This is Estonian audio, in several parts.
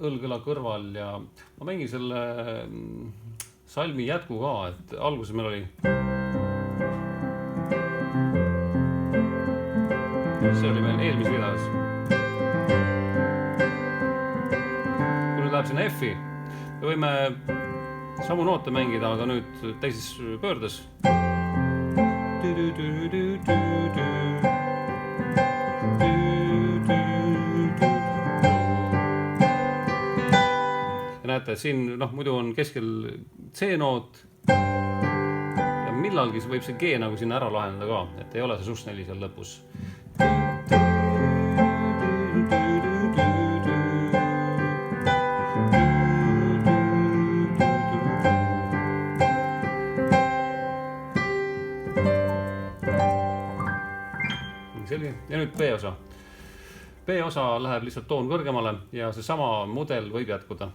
õlgõla kõrval ja ma mängin selle salmi jätku ka, et alguses meil oli see oli meil eelmises videos. Kui nüüd läheb sinna F-i, me võime samu noote mängida, aga nüüd teises pöördes. Ja näete, siin muidu on keskel C-noot ja millalgi võib see G nagu sinna ära lahendada ka, et ei ole see sus4 seal lõpus. Ja nüüd B-osa. B-osa läheb lihtsalt toon kõrgemale ja see sama mudel võib jätkuda.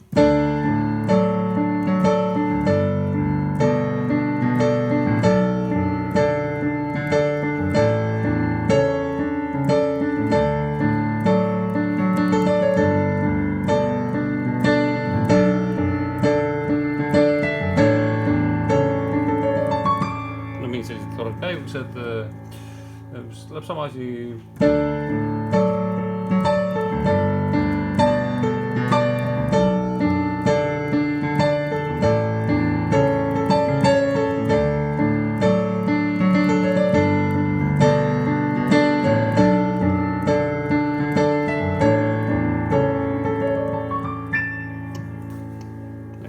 No mingid sellised torad käigused. Läheb sama asi.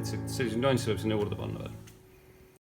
Et sellised nüansse võib sinna juurde panna.